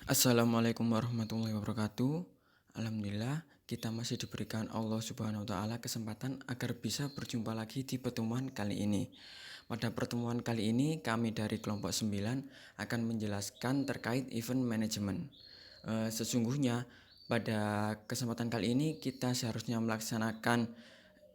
Assalamualaikum warahmatullahi wabarakatuh. Alhamdulillah, kita masih diberikan Allah Subhanahu wa taala kesempatan agar bisa berjumpa lagi di pertemuan kali ini. Pada pertemuan kali ini, kami dari kelompok 9 akan menjelaskan terkait event management. Sesungguhnya pada kesempatan kali ini kita seharusnya melaksanakan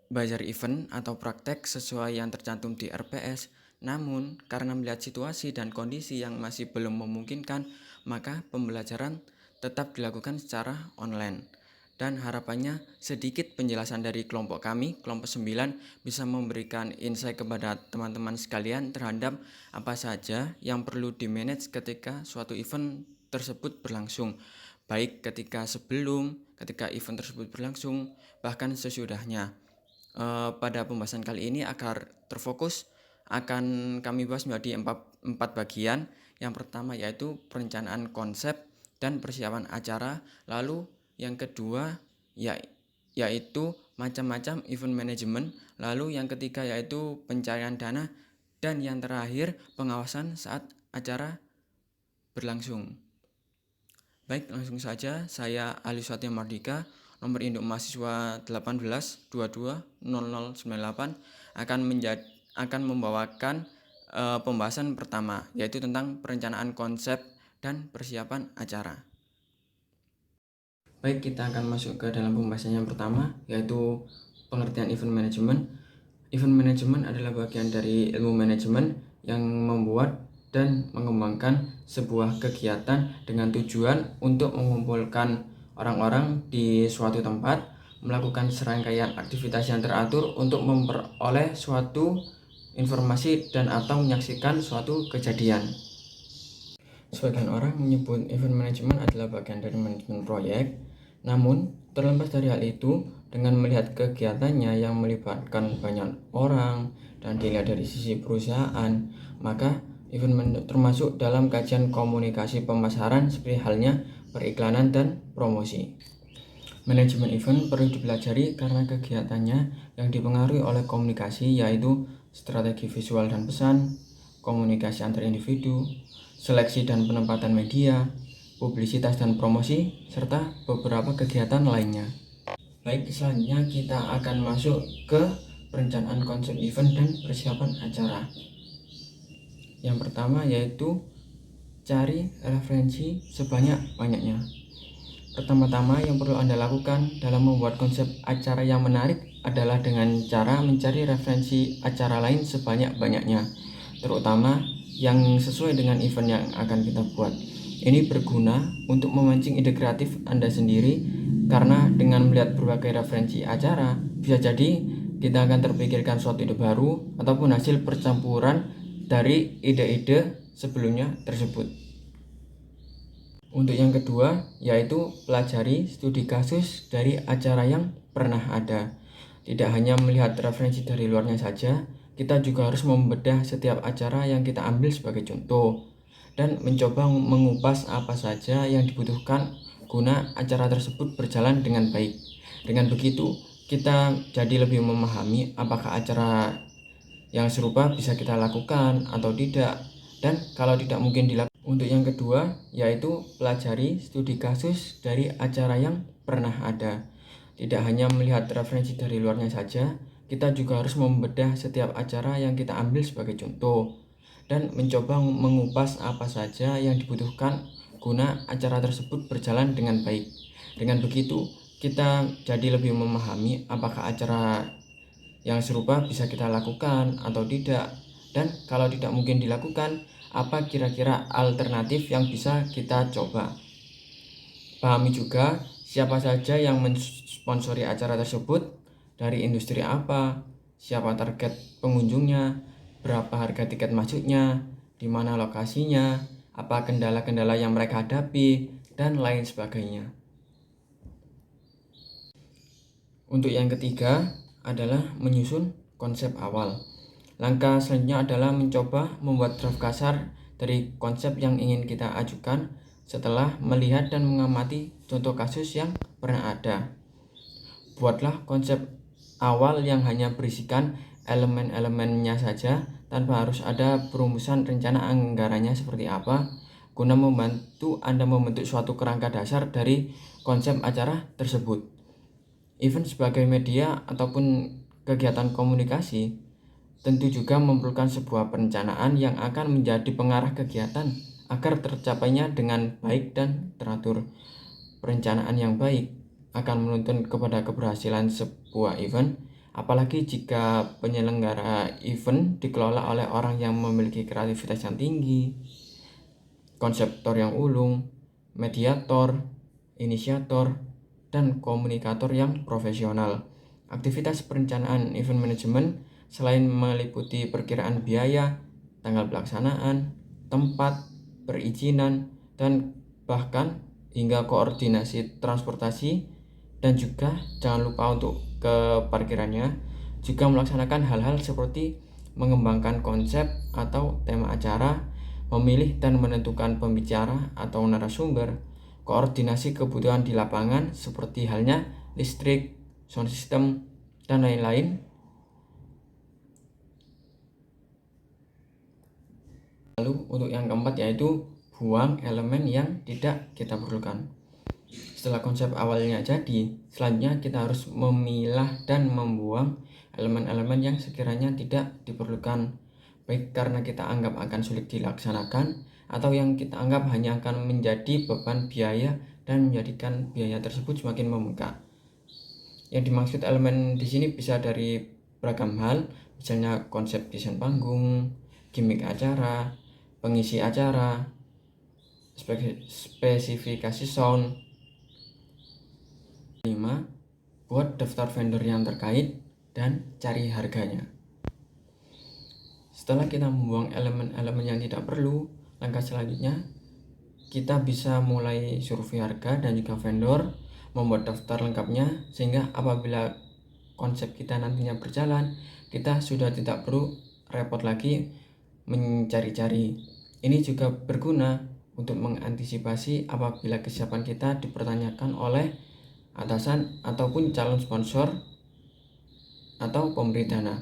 belajar event atau praktek sesuai yang tercantum di RPS. Namun, karena melihat situasi dan kondisi yang masih belum memungkinkan, maka pembelajaran tetap dilakukan secara online. Dan harapannya sedikit penjelasan dari kelompok kami, kelompok 9, bisa memberikan insight kepada teman-teman sekalian terhadap apa saja yang perlu di-manage ketika suatu event tersebut berlangsung. Baik ketika sebelum, ketika event tersebut berlangsung, bahkan sesudahnya. Pada pembahasan kali ini agar terfokus akan kami bahas menjadi empat bagian. Yang pertama yaitu perencanaan konsep dan persiapan acara. Lalu yang kedua yaitu macam-macam event management. Lalu yang ketiga yaitu pencarian dana. Dan yang terakhir pengawasan saat acara berlangsung. Baik, langsung saja. Saya Ali Satya Mardika, nomor induk mahasiswa 18220098 akan membawakan pembahasan pertama, yaitu tentang perencanaan konsep dan persiapan acara. Baik, kita akan masuk ke dalam pembahasan yang pertama, yaitu pengertian event management. Event management adalah bagian dari ilmu manajemen yang membuat dan mengembangkan sebuah kegiatan dengan tujuan untuk mengumpulkan orang-orang di suatu tempat, melakukan serangkaian aktivitas yang teratur untuk memperoleh suatu informasi dan atau menyaksikan suatu kejadian. Sebagian orang menyebut event management adalah bagian dari manajemen proyek, namun terlepas dari hal itu, dengan melihat kegiatannya yang melibatkan banyak orang dan dilihat dari sisi perusahaan, maka event termasuk dalam kajian komunikasi pemasaran seperti halnya periklanan dan promosi. Manajemen event perlu dipelajari karena kegiatannya yang dipengaruhi oleh komunikasi, yaitu strategi visual dan pesan, komunikasi antar individu, seleksi dan penempatan media, publisitas dan promosi, serta beberapa kegiatan lainnya. Baik, selanjutnya kita akan masuk ke perencanaan konsep event dan persiapan acara. Yang pertama yaitu cari referensi sebanyak-banyaknya. Pertama-tama yang perlu Anda lakukan dalam membuat konsep acara yang menarik adalah dengan cara mencari referensi acara lain sebanyak-banyaknya, terutama yang sesuai dengan event yang akan kita buat. Ini berguna untuk memancing ide kreatif Anda sendiri, karena dengan melihat berbagai referensi acara, bisa jadi kita akan terpikirkan suatu ide baru ataupun hasil percampuran dari ide-ide sebelumnya tersebut. Untuk yang kedua, yaitu pelajari studi kasus dari acara yang pernah ada. Tidak hanya melihat referensi dari luarnya saja, kita juga harus membedah setiap acara yang kita ambil sebagai contoh dan mencoba mengupas apa saja yang dibutuhkan guna acara tersebut berjalan dengan baik. Dengan begitu, kita jadi lebih memahami apakah acara yang serupa bisa kita lakukan atau tidak, dan kalau tidak mungkin dilakukan. Untuk yang kedua, yaitu pelajari studi kasus dari acara yang pernah ada. Tidak hanya melihat referensi dari luarnya saja, kita juga harus membedah setiap acara yang kita ambil sebagai contoh dan mencoba mengupas apa saja yang dibutuhkan guna acara tersebut berjalan dengan baik. Dengan begitu, kita jadi lebih memahami apakah acara yang serupa bisa kita lakukan atau tidak, dan kalau tidak mungkin dilakukan, apa kira-kira alternatif yang bisa kita coba. Pahami juga siapa saja yang mensponsori acara tersebut, dari industri apa, siapa target pengunjungnya, berapa harga tiket masuknya, di mana lokasinya, apa kendala-kendala yang mereka hadapi, dan lain sebagainya. Untuk yang ketiga adalah menyusun konsep awal. Langkah selanjutnya adalah mencoba membuat draft kasar dari konsep yang ingin kita ajukan setelah melihat dan mengamati contoh kasus yang pernah ada. Buatlah konsep awal yang hanya berisikan elemen-elemennya saja tanpa harus ada perumusan rencana anggarannya seperti apa, guna membantu Anda membentuk suatu kerangka dasar dari konsep acara tersebut. Event sebagai media ataupun kegiatan komunikasi tentu juga memerlukan sebuah perencanaan yang akan menjadi pengarah kegiatan agar tercapainya dengan baik dan teratur. Perencanaan yang baik akan menuntun kepada keberhasilan sebuah event, apalagi jika penyelenggara event dikelola oleh orang yang memiliki kreativitas yang tinggi, konseptor yang ulung, mediator, inisiator, dan komunikator yang profesional. Aktivitas perencanaan event management selain meliputi perkiraan biaya, tanggal pelaksanaan, tempat, perizinan, dan bahkan hingga koordinasi transportasi, dan juga jangan lupa untuk ke parkirannya, juga melaksanakan hal-hal seperti mengembangkan konsep atau tema acara, memilih dan menentukan pembicara atau narasumber, koordinasi kebutuhan di lapangan seperti halnya listrik, sound system, dan lain-lain. Lalu untuk yang keempat yaitu buang elemen yang tidak kita perlukan. Setelah konsep awalnya jadi, selanjutnya kita harus memilah dan membuang elemen-elemen yang sekiranya tidak diperlukan, baik karena kita anggap akan sulit dilaksanakan atau yang kita anggap hanya akan menjadi beban biaya dan menjadikan biaya tersebut semakin membengkak. Yang dimaksud elemen di sini bisa dari beragam hal, misalnya konsep desain panggung, gimmick acara, pengisi acara, spesifikasi sound. 5. Buat daftar vendor yang terkait dan cari harganya. Setelah kita membuang elemen-elemen yang tidak perlu, langkah selanjutnya kita bisa mulai survei harga dan juga vendor, membuat daftar lengkapnya, sehingga apabila konsep kita nantinya berjalan, kita sudah tidak perlu repot lagi mencari-cari. Ini juga berguna untuk mengantisipasi apabila kesiapan kita dipertanyakan oleh atasan ataupun calon sponsor atau pemberi dana,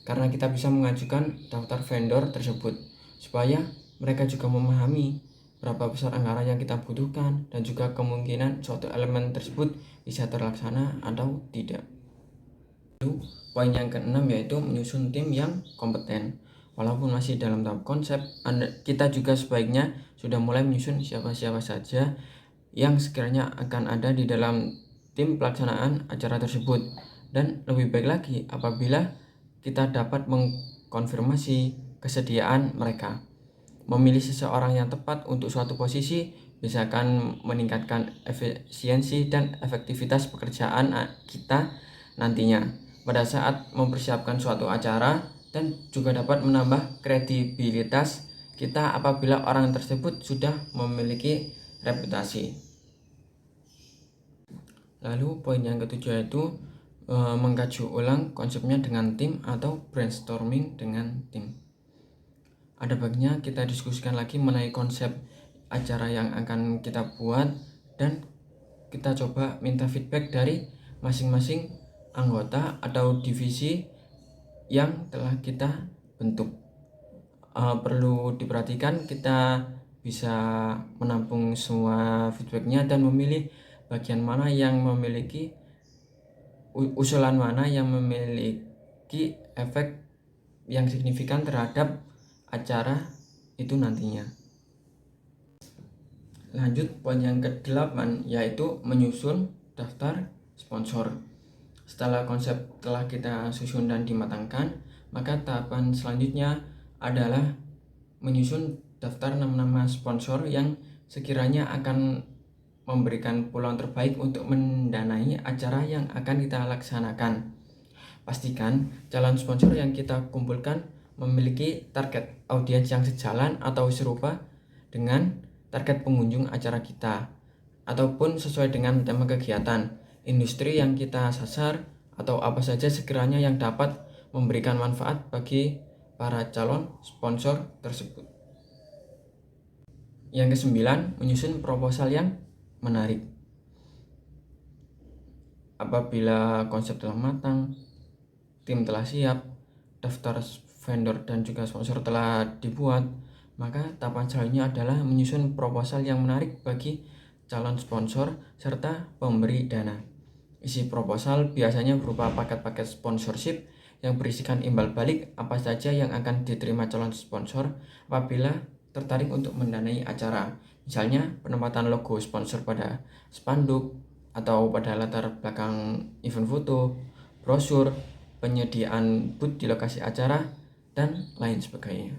karena kita bisa mengajukan daftar vendor tersebut supaya mereka juga memahami berapa besar anggaran yang kita butuhkan dan juga kemungkinan suatu elemen tersebut bisa terlaksana atau tidak. Lalu, poin yang keenam yaitu menyusun tim yang kompeten. Walaupun masih dalam tahap konsep, kita juga sebaiknya sudah mulai menyusun siapa-siapa saja yang sekiranya akan ada di dalam tim pelaksanaan acara tersebut, dan lebih baik lagi apabila kita dapat mengkonfirmasi kesediaan mereka. Memilih seseorang yang tepat untuk suatu posisi bisa akan meningkatkan efisiensi dan efektivitas pekerjaan kita nantinya pada saat mempersiapkan suatu acara, dan juga dapat menambah kredibilitas kita apabila orang tersebut sudah memiliki reputasi. Lalu poin yang ketujuh yaitu mengkaji ulang konsepnya dengan tim atau brainstorming dengan tim. Ada baiknya kita diskusikan lagi mengenai konsep acara yang akan kita buat, dan kita coba minta feedback dari masing-masing anggota atau divisi yang telah kita bentuk. Perlu diperhatikan kita bisa menampung semua feedbacknya dan memilih bagian mana yang memiliki usulan mana yang memiliki efek yang signifikan terhadap acara itu nantinya. Lanjut poin yang ke-8 yaitu menyusun daftar sponsor. Setelah konsep telah kita susun dan dimatangkan, maka tahapan selanjutnya adalah menyusun daftar nama-nama sponsor yang sekiranya akan memberikan peluang terbaik untuk mendanai acara yang akan kita laksanakan. Pastikan calon sponsor yang kita kumpulkan memiliki target audiens yang sejalan atau serupa dengan target pengunjung acara kita, ataupun sesuai dengan tema kegiatan, industri yang kita sasar, atau apa saja sekiranya yang dapat memberikan manfaat bagi para calon sponsor tersebut. Yang ke-9, menyusun proposal yang menarik. Apabila konsep telah matang, tim telah siap, daftar vendor dan juga sponsor telah dibuat, Maka tahapan selanjutnya adalah menyusun proposal yang menarik bagi calon sponsor serta pemberi dana. Isi proposal biasanya berupa paket-paket sponsorship yang berisikan imbal balik apa saja yang akan diterima calon sponsor apabila tertarik untuk mendanai acara. Misalnya penempatan logo sponsor pada spanduk atau pada latar belakang event foto, brosur, penyediaan booth di lokasi acara, dan lain sebagainya.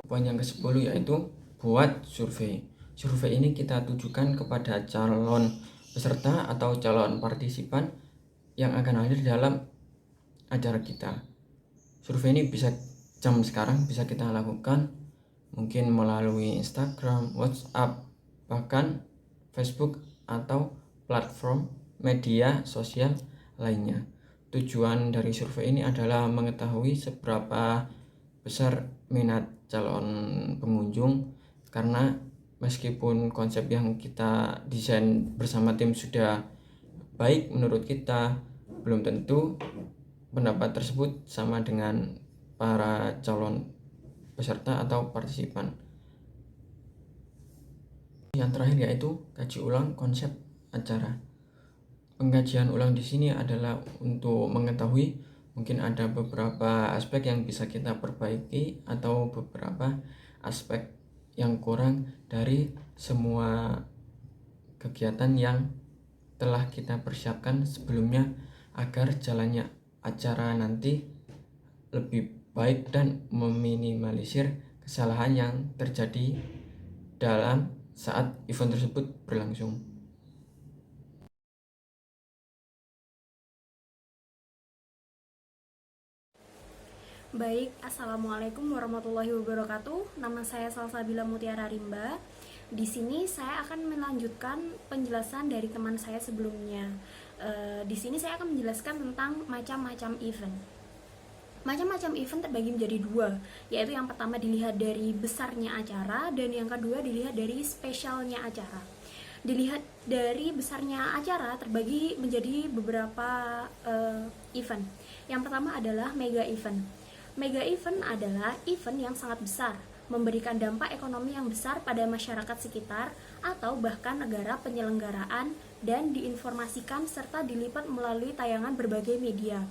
Poin yang ke-10 yaitu buat survei. Survei ini kita tujukan kepada calon peserta atau calon partisipan yang akan hadir dalam acara kita. Survei ini bisa jam sekarang bisa kita lakukan mungkin melalui Instagram, WhatsApp, bahkan Facebook atau platform media sosial lainnya. Tujuan dari survei ini adalah mengetahui seberapa besar minat calon pengunjung, karena meskipun konsep yang kita desain bersama tim sudah baik menurut kita, belum tentu pendapat tersebut sama dengan para calon peserta atau partisipan. Yang terakhir yaitu kaji ulang konsep acara. Pengkajian ulang di sini adalah untuk mengetahui mungkin ada beberapa aspek yang bisa kita perbaiki atau beberapa aspek yang kurang dari semua kegiatan yang telah kita persiapkan sebelumnya agar jalannya acara nanti lebih baik dan meminimalisir kesalahan yang terjadi dalam saat event tersebut berlangsung. Baik, Assalamualaikum warahmatullahi wabarakatuh. Nama saya Salsabila Mutiara Rimba. Di sini saya akan melanjutkan penjelasan dari teman saya sebelumnya. Di sini saya akan menjelaskan tentang macam-macam event. Macam-macam event terbagi menjadi dua, yaitu yang pertama dilihat dari besarnya acara dan yang kedua dilihat dari spesialnya acara. Dilihat dari besarnya acara terbagi menjadi beberapa event. Yang pertama adalah mega event. Mega event adalah event yang sangat besar, memberikan dampak ekonomi yang besar pada masyarakat sekitar atau bahkan negara penyelenggaraan dan diinformasikan serta dilipat melalui tayangan berbagai media.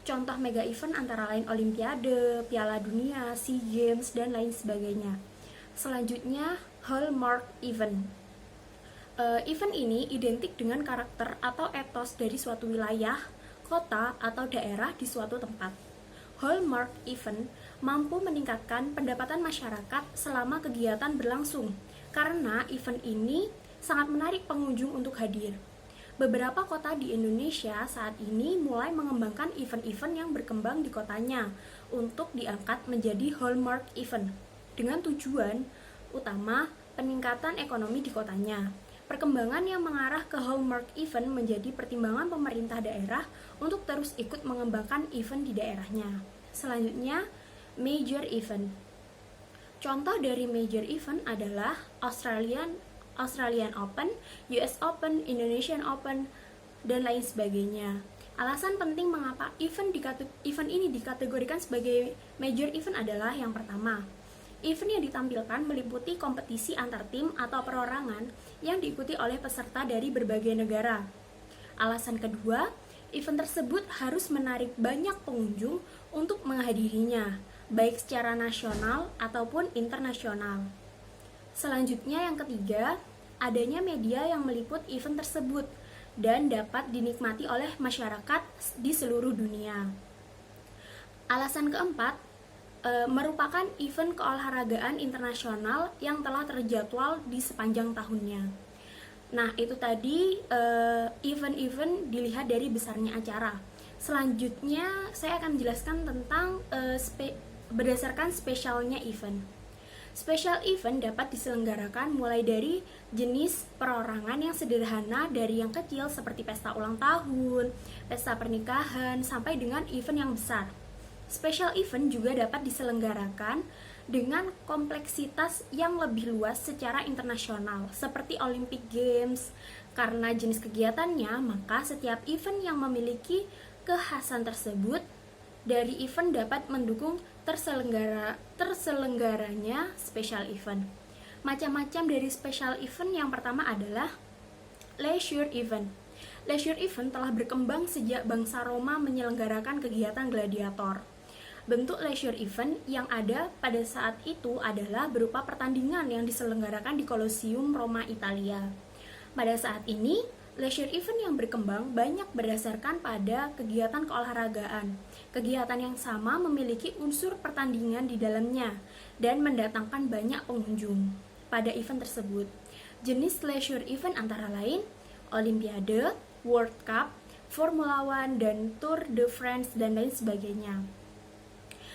Contoh mega event antara lain Olimpiade, Piala Dunia, SEA Games, dan lain sebagainya. Selanjutnya, hallmark event. Event ini identik dengan karakter atau etos dari suatu wilayah, kota, atau daerah di suatu tempat. Hallmark event mampu meningkatkan pendapatan masyarakat selama kegiatan berlangsung, karena event ini sangat menarik pengunjung untuk hadir. Beberapa kota di Indonesia saat ini mulai mengembangkan event-event yang berkembang di kotanya untuk diangkat menjadi hallmark event, dengan tujuan utama peningkatan ekonomi di kotanya. Perkembangan yang mengarah ke hallmark event menjadi pertimbangan pemerintah daerah untuk terus ikut mengembangkan event di daerahnya. Selanjutnya, major event. Contoh dari major event adalah Australian Open, US Open, Indonesian Open, dan lain sebagainya. Alasan penting mengapa event ini dikategorikan sebagai major event adalah yang pertama, event yang ditampilkan meliputi kompetisi antar tim atau perorangan yang diikuti oleh peserta dari berbagai negara. Alasan kedua, event tersebut harus menarik banyak pengunjung untuk menghadirinya, baik secara nasional ataupun internasional. Selanjutnya yang ketiga, adanya media yang meliput event tersebut dan dapat dinikmati oleh masyarakat di seluruh dunia. Alasan keempat, merupakan event keolahragaan internasional yang telah terjadwal di sepanjang tahunnya. Nah, itu tadi event-event dilihat dari besarnya acara. Selanjutnya, saya akan menjelaskan tentang berdasarkan spesialnya event. Special event dapat diselenggarakan mulai dari jenis perorangan yang sederhana dari yang kecil seperti pesta ulang tahun, pesta pernikahan, sampai dengan event yang besar. Special event juga dapat diselenggarakan dengan kompleksitas yang lebih luas secara internasional, seperti Olympic Games. Karena jenis kegiatannya, maka setiap event yang memiliki kekhasan tersebut dari event dapat mendukung terselenggaranya special event. Macam-macam dari special event yang pertama adalah leisure event. Leisure event telah berkembang sejak bangsa Roma menyelenggarakan kegiatan gladiator. Bentuk leisure event yang ada pada saat itu adalah berupa pertandingan yang diselenggarakan di Colosseum Roma, Italia. Pada saat ini, leisure event yang berkembang banyak berdasarkan pada kegiatan keolahragaan. Kegiatan yang sama memiliki unsur pertandingan di dalamnya dan mendatangkan banyak pengunjung pada event tersebut. Jenis leisure event antara lain Olimpiade, World Cup, Formula One, dan Tour de France, dan lain sebagainya.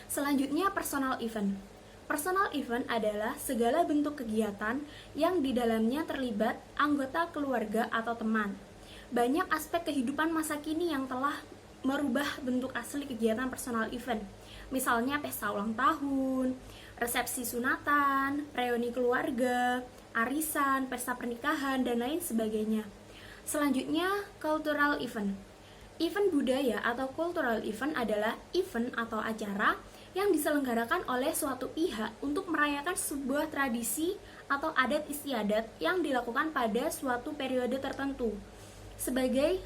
Selanjutnya, personal event. Personal event adalah segala bentuk kegiatan yang di dalamnya terlibat anggota keluarga atau teman. Banyak aspek kehidupan masa kini yang telah merubah bentuk asli kegiatan personal event. Misalnya pesta ulang tahun, resepsi sunatan, reuni keluarga, arisan, pesta pernikahan, dan lain sebagainya. Selanjutnya, cultural event. Event budaya atau cultural event adalah event atau acara yang diselenggarakan oleh suatu pihak untuk merayakan sebuah tradisi atau adat istiadat yang dilakukan pada suatu periode tertentu sebagai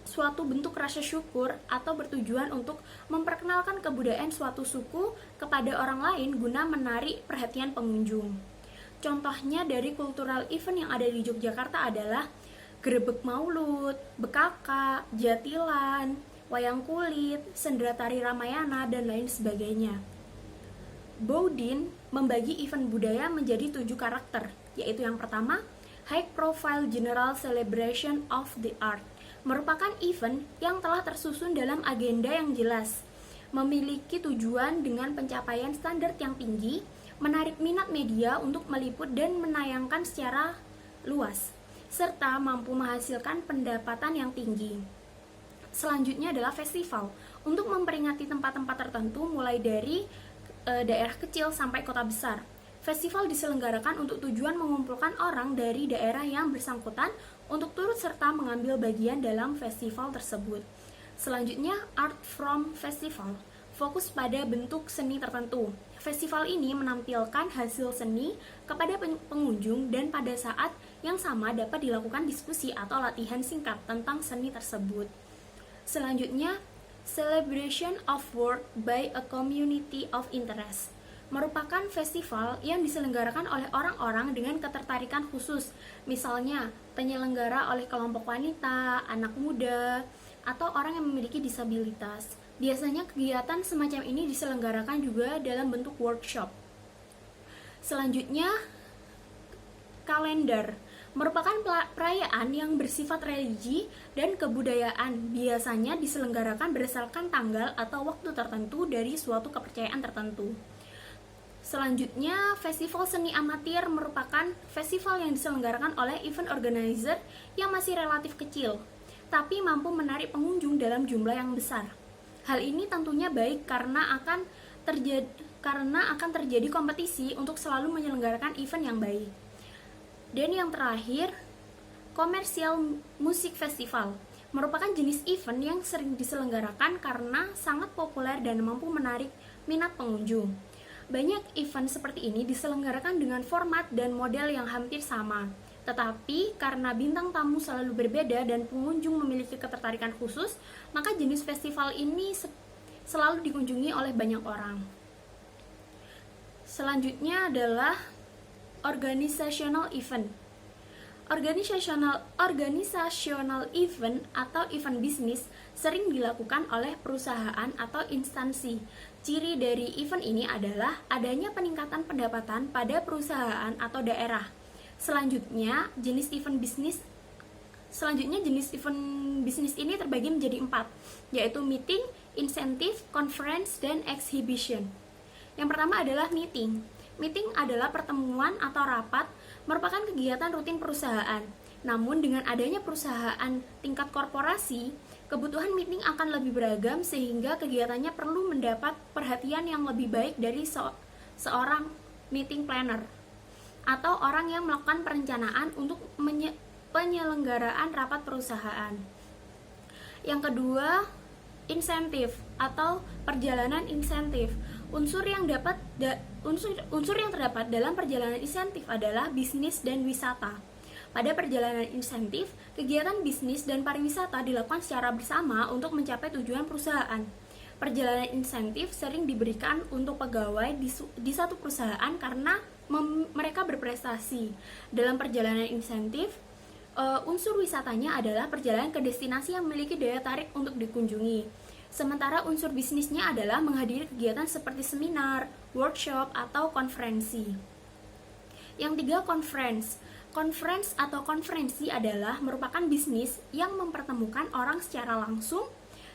suatu bentuk rasa syukur atau bertujuan untuk memperkenalkan kebudayaan suatu suku kepada orang lain guna menarik perhatian pengunjung. Contohnya dari cultural event yang ada di Yogyakarta adalah Grebek Maulud, Bekaka, Jatilan, Wayang Kulit, Sendera Tari Ramayana, dan lain sebagainya. Boudin membagi event budaya menjadi 7 karakter, yaitu yang pertama, High Profile General Celebration of the Art, merupakan event yang telah tersusun dalam agenda yang jelas, memiliki tujuan dengan pencapaian standar yang tinggi, menarik minat media untuk meliput dan menayangkan secara luas, serta mampu menghasilkan pendapatan yang tinggi. Selanjutnya adalah festival, untuk memperingati tempat-tempat tertentu mulai dari daerah kecil sampai kota besar. Festival diselenggarakan untuk tujuan mengumpulkan orang dari daerah yang bersangkutan untuk turut serta mengambil bagian dalam festival tersebut. Selanjutnya, art from festival, fokus pada bentuk seni tertentu. Festival ini menampilkan hasil seni kepada pengunjung dan pada saat yang sama dapat dilakukan diskusi atau latihan singkat tentang seni tersebut. Selanjutnya, celebration of work by a community of interest, merupakan festival yang diselenggarakan oleh orang-orang dengan ketertarikan khusus, misalnya penyelenggara oleh kelompok wanita, anak muda, atau orang yang memiliki disabilitas. Biasanya kegiatan semacam ini diselenggarakan juga dalam bentuk workshop. Selanjutnya, kalender merupakan perayaan yang bersifat religi dan kebudayaan, biasanya diselenggarakan berdasarkan tanggal atau waktu tertentu dari suatu kepercayaan tertentu. Selanjutnya, festival seni amatir merupakan festival yang diselenggarakan oleh event organizer yang masih relatif kecil, tapi mampu menarik pengunjung dalam jumlah yang besar. Hal ini tentunya baik karena akan terjadi kompetisi untuk selalu menyelenggarakan event yang baik. Dan yang terakhir, komersial musik festival merupakan jenis event yang sering diselenggarakan karena sangat populer dan mampu menarik minat pengunjung. Banyak event seperti ini diselenggarakan dengan format dan model yang hampir sama, tetapi karena bintang tamu selalu berbeda dan pengunjung memiliki ketertarikan khusus, maka jenis festival ini selalu dikunjungi oleh banyak orang. Selanjutnya adalah organizational event. Organizational event atau event bisnis sering dilakukan oleh perusahaan atau instansi. Ciri dari event ini adalah adanya peningkatan pendapatan pada perusahaan atau daerah. Selanjutnya, jenis event bisnis ini terbagi menjadi 4, yaitu meeting, incentive, conference, dan exhibition. Yang pertama adalah meeting. Meeting adalah pertemuan atau rapat, merupakan kegiatan rutin perusahaan. Namun dengan adanya perusahaan tingkat korporasi, kebutuhan meeting akan lebih beragam sehingga kegiatannya perlu mendapat perhatian yang lebih baik dari seorang meeting planner atau orang yang melakukan perencanaan untuk penyelenggaraan rapat perusahaan. Yang kedua, insentif atau perjalanan insentif Unsur yang terdapat dalam perjalanan insentif adalah bisnis dan wisata. Pada perjalanan insentif, kegiatan bisnis dan pariwisata dilakukan secara bersama untuk mencapai tujuan perusahaan. Perjalanan insentif sering diberikan untuk pegawai di satu perusahaan karena mereka berprestasi. Dalam perjalanan insentif, unsur wisatanya adalah perjalanan ke destinasi yang memiliki daya tarik untuk dikunjungi. Sementara unsur bisnisnya adalah menghadiri kegiatan seperti seminar, workshop, atau konferensi. Yang tiga, conference. Conference atau konferensi adalah merupakan bisnis yang mempertemukan orang secara langsung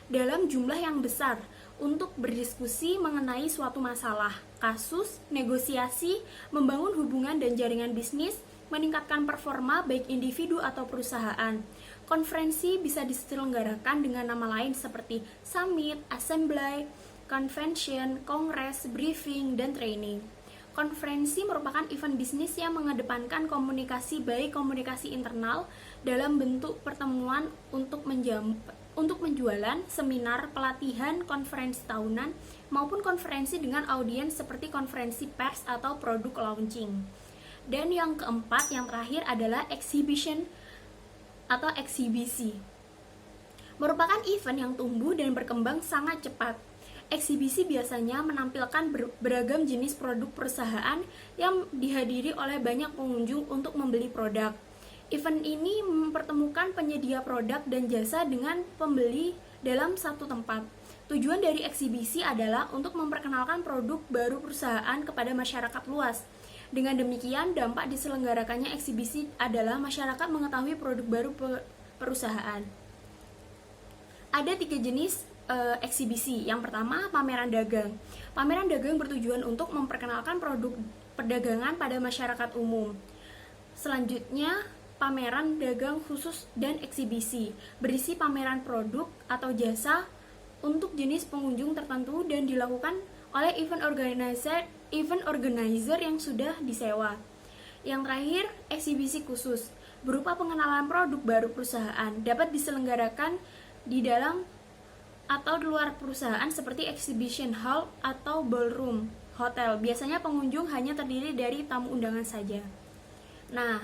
dalam jumlah yang besar untuk berdiskusi mengenai suatu masalah, kasus, negosiasi, membangun hubungan dan jaringan bisnis, meningkatkan performa baik individu atau perusahaan. Konferensi bisa diselenggarakan dengan nama lain seperti summit, assembly, convention, kongres, briefing, dan training. Konferensi merupakan event bisnis yang mengedepankan komunikasi baik komunikasi internal dalam bentuk pertemuan untuk penjualan, seminar, pelatihan, konferensi tahunan, maupun konferensi dengan audiens seperti konferensi pers atau produk launching. Dan yang keempat, yang terakhir adalah exhibition atau eksibisi. Merupakan event yang tumbuh dan berkembang sangat cepat. Eksibisi biasanya menampilkan beragam jenis produk perusahaan yang dihadiri oleh banyak pengunjung untuk membeli produk. Event ini mempertemukan penyedia produk dan jasa dengan pembeli dalam satu tempat. Tujuan dari eksibisi adalah untuk memperkenalkan produk baru perusahaan kepada masyarakat luas. Dengan demikian, dampak diselenggarakannya eksibisi adalah masyarakat mengetahui produk baru perusahaan. Ada 3 jenis eksibisi. Yang pertama, pameran dagang. Pameran dagang bertujuan untuk memperkenalkan produk perdagangan pada masyarakat umum. Selanjutnya, pameran dagang khusus dan eksibisi berisi pameran produk atau jasa untuk jenis pengunjung tertentu dan dilakukan oleh event organizer yang sudah disewa. Yang terakhir, eksibisi khusus berupa pengenalan produk baru perusahaan dapat diselenggarakan di dalam atau di luar perusahaan seperti exhibition hall atau ballroom hotel. Biasanya pengunjung hanya terdiri dari tamu undangan saja. Nah,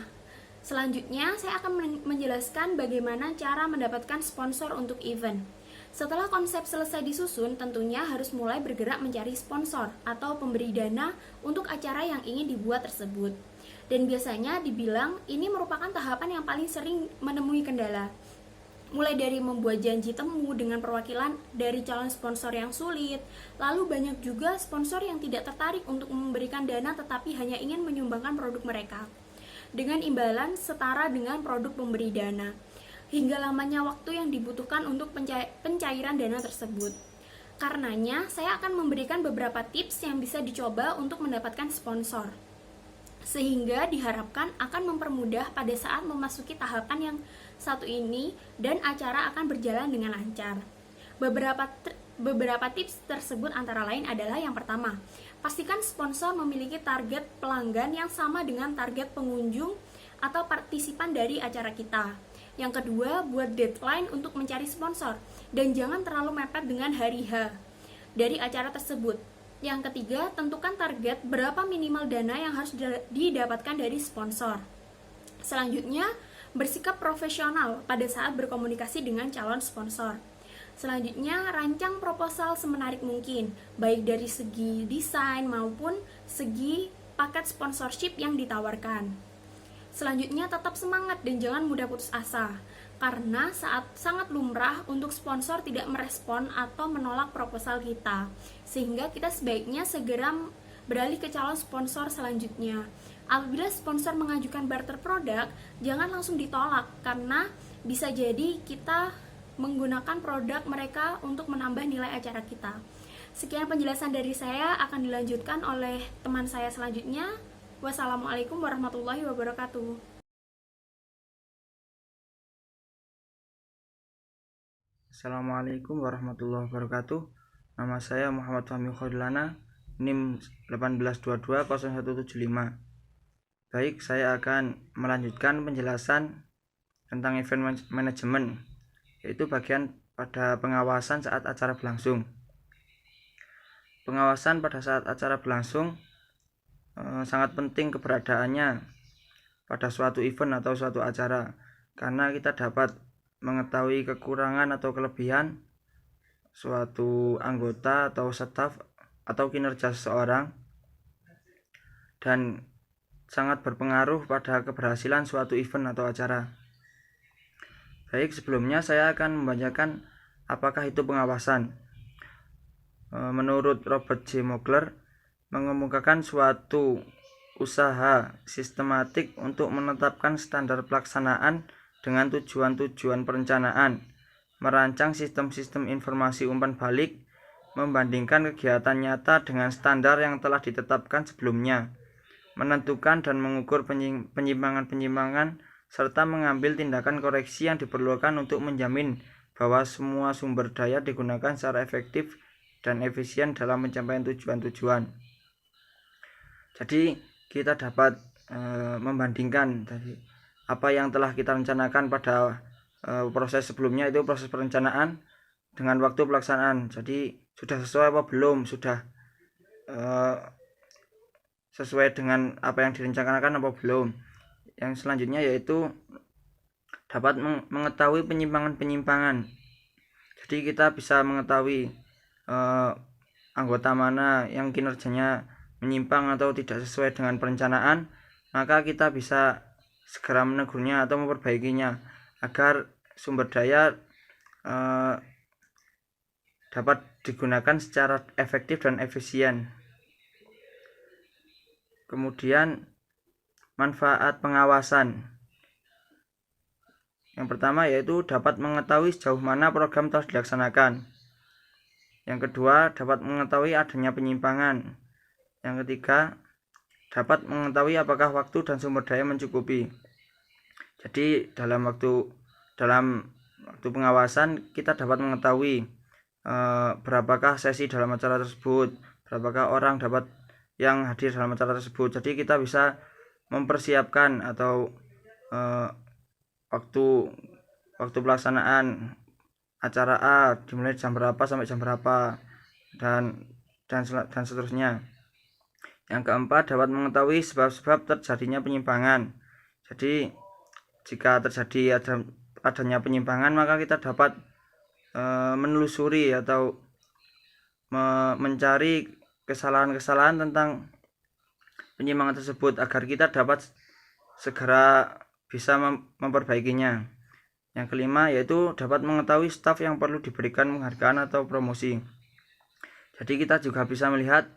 selanjutnya saya akan menjelaskan bagaimana cara mendapatkan sponsor untuk event. Setelah konsep selesai disusun, tentunya harus mulai bergerak mencari sponsor atau pemberi dana untuk acara yang ingin dibuat tersebut. Dan biasanya dibilang ini merupakan tahapan yang paling sering menemui kendala. Mulai dari membuat janji temu dengan perwakilan dari calon sponsor yang sulit, lalu banyak juga sponsor yang tidak tertarik untuk memberikan dana tetapi hanya ingin menyumbangkan produk mereka dengan imbalan setara dengan produk pemberi dana, hingga lamanya waktu yang dibutuhkan untuk pencairan dana tersebut. Karenanya, saya akan memberikan beberapa tips yang bisa dicoba untuk mendapatkan sponsor, sehingga diharapkan akan mempermudah pada saat memasuki tahapan yang satu ini dan acara akan berjalan dengan lancar. Beberapa tips tersebut antara lain adalah yang pertama, pastikan sponsor memiliki target pelanggan yang sama dengan target pengunjung atau partisipan dari acara kita. Yang kedua, buat deadline untuk mencari sponsor dan jangan terlalu mepet dengan hari H dari acara tersebut. Yang ketiga, tentukan target berapa minimal dana yang harus didapatkan dari sponsor. Selanjutnya, bersikap profesional pada saat berkomunikasi dengan calon sponsor. Selanjutnya, rancang proposal semenarik mungkin, baik dari segi desain maupun segi paket sponsorship yang ditawarkan. Selanjutnya, tetap semangat dan jangan mudah putus asa, karena sangat lumrah untuk sponsor tidak merespon atau menolak proposal kita, sehingga kita sebaiknya segera beralih ke calon sponsor selanjutnya. Apabila sponsor mengajukan barter produk, jangan langsung ditolak, karena bisa jadi kita menggunakan produk mereka untuk menambah nilai acara kita. Sekian penjelasan dari saya, akan dilanjutkan oleh teman saya selanjutnya. Wassalamualaikum warahmatullahi wabarakatuh. Assalamualaikum warahmatullahi wabarakatuh. Nama saya Muhammad Fahmi Khairulana, NIM 182200175. Baik, saya akan melanjutkan penjelasan tentang event management, yaitu bagian pada pengawasan saat acara berlangsung. pengawasan pada saat acara berlangsung sangat penting keberadaannya pada suatu event atau suatu acara, karena kita dapat mengetahui kekurangan atau kelebihan suatu anggota atau staf atau kinerja seseorang, dan sangat berpengaruh pada keberhasilan suatu event atau acara. Baik, sebelumnya saya akan membacakan apakah itu pengawasan. Menurut Robert J. Mogler, mengemukakan suatu usaha sistematik untuk menetapkan standar pelaksanaan dengan tujuan-tujuan perencanaan, merancang sistem-sistem informasi umpan balik, membandingkan kegiatan nyata dengan standar yang telah ditetapkan sebelumnya, menentukan dan mengukur penyimpangan-penyimpangan, serta mengambil tindakan koreksi yang diperlukan untuk menjamin bahwa semua sumber daya digunakan secara efektif dan efisien dalam pencapaian tujuan-tujuan. Jadi kita dapat membandingkan tadi apa yang telah kita rencanakan pada proses sebelumnya, itu proses perencanaan, dengan waktu pelaksanaan. Jadi sudah sesuai apa belum, sudah sesuai dengan apa yang direncanakan apa belum. Yang selanjutnya yaitu dapat mengetahui penyimpangan-penyimpangan. Jadi kita bisa mengetahui anggota mana yang kinerjanya menyimpang atau tidak sesuai dengan perencanaan, maka kita bisa segera menegurnya atau memperbaikinya agar sumber daya dapat digunakan secara efektif dan efisien. Kemudian manfaat pengawasan. Yang pertama yaitu dapat mengetahui sejauh mana program telah dilaksanakan. Yang kedua, dapat mengetahui adanya penyimpangan. Yang ketiga, dapat mengetahui apakah waktu dan sumber daya mencukupi. Jadi dalam waktu pengawasan kita dapat mengetahui berapakah sesi dalam acara tersebut, berapakah orang dapat yang hadir dalam acara tersebut. Jadi kita bisa mempersiapkan atau waktu pelaksanaan acara A dimulai jam berapa sampai jam berapa, dan seterusnya. Yang keempat, dapat mengetahui sebab-sebab terjadinya penyimpangan. Jadi jika terjadi adanya penyimpangan, maka kita dapat menelusuri atau mencari kesalahan-kesalahan tentang penyimpangan tersebut agar kita dapat segera bisa memperbaikinya. Yang kelima yaitu dapat mengetahui staf yang perlu diberikan penghargaan atau promosi. Jadi kita juga bisa melihat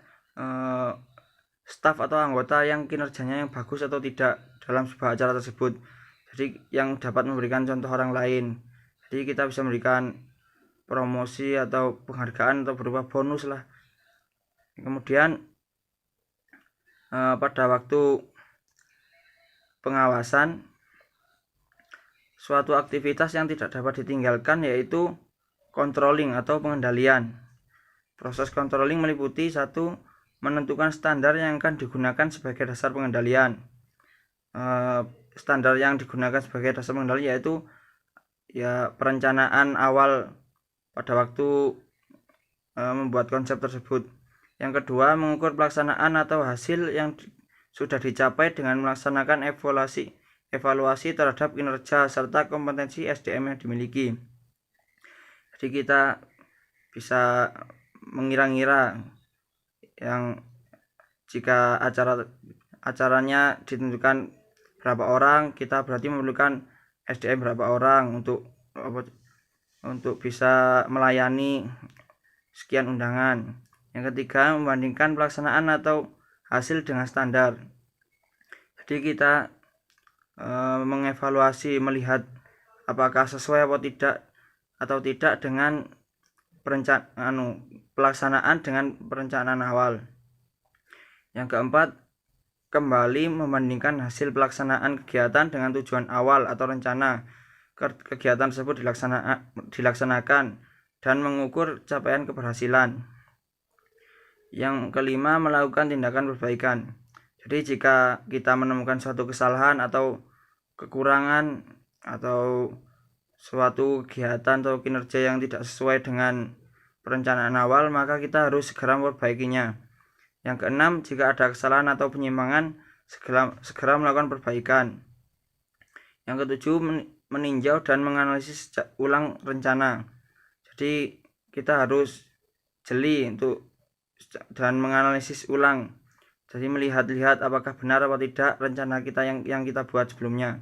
staf atau anggota yang kinerjanya yang bagus atau tidak dalam sebuah acara tersebut. Jadi yang dapat memberikan contoh orang lain. Jadi kita bisa memberikan promosi atau penghargaan atau berupa bonus lah. Kemudian pada waktu pengawasan, suatu aktivitas yang tidak dapat ditinggalkan yaitu controlling atau pengendalian. Proses controlling meliputi 1. Menentukan standar yang akan digunakan sebagai dasar pengendalian. Standar yang digunakan sebagai dasar pengendalian yaitu perencanaan awal pada waktu membuat konsep tersebut. Yang kedua, mengukur pelaksanaan atau hasil yang sudah dicapai dengan melaksanakan evaluasi terhadap kinerja serta kompetensi SDM yang dimiliki. Jadi kita bisa mengira-ngira yang jika acaranya ditentukan berapa orang, kita berarti memerlukan SDM berapa orang untuk bisa melayani sekian undangan. Yang ketiga, membandingkan pelaksanaan atau hasil dengan standar. Jadi kita mengevaluasi, melihat apakah sesuai atau tidak dengan pelaksanaan dengan perencanaan awal. Yang keempat, kembali membandingkan hasil pelaksanaan kegiatan dengan tujuan awal atau rencana kegiatan tersebut dilaksanakan dan mengukur capaian keberhasilan. Yang kelima, melakukan tindakan perbaikan. Jadi jika kita menemukan suatu kesalahan atau kekurangan atau suatu kegiatan atau kinerja yang tidak sesuai dengan perencanaan awal, maka kita harus segera memperbaikinya. Yang keenam, jika ada kesalahan atau penyimpangan, segera melakukan perbaikan. Yang ketujuh, meninjau dan menganalisis ulang rencana. Jadi kita harus jeli dan menganalisis ulang. Jadi melihat-lihat apakah benar atau tidak rencana kita yang kita buat sebelumnya.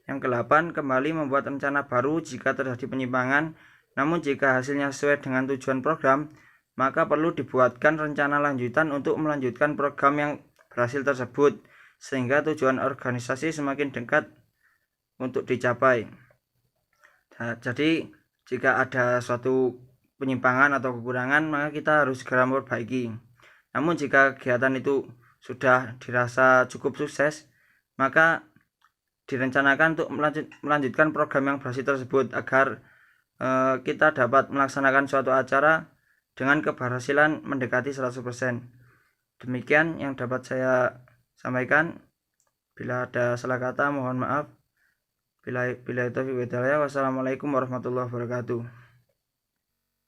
Yang ke-8, kembali membuat rencana baru jika terjadi penyimpangan. Namun jika hasilnya sesuai dengan tujuan program, maka perlu dibuatkan rencana lanjutan untuk melanjutkan program yang berhasil tersebut, sehingga tujuan organisasi semakin dekat untuk dicapai. Jadi jika ada suatu penyimpangan atau kekurangan, maka kita harus segera memperbaiki. Namun jika kegiatan itu sudah dirasa cukup sukses, maka direncanakan untuk melanjutkan program yang berhasil tersebut agar kita dapat melaksanakan suatu acara dengan keberhasilan mendekati 100%. Demikian yang dapat saya sampaikan. Bila ada salah kata mohon maaf. Bila itu, wassalamualaikum warahmatullahi wabarakatuh.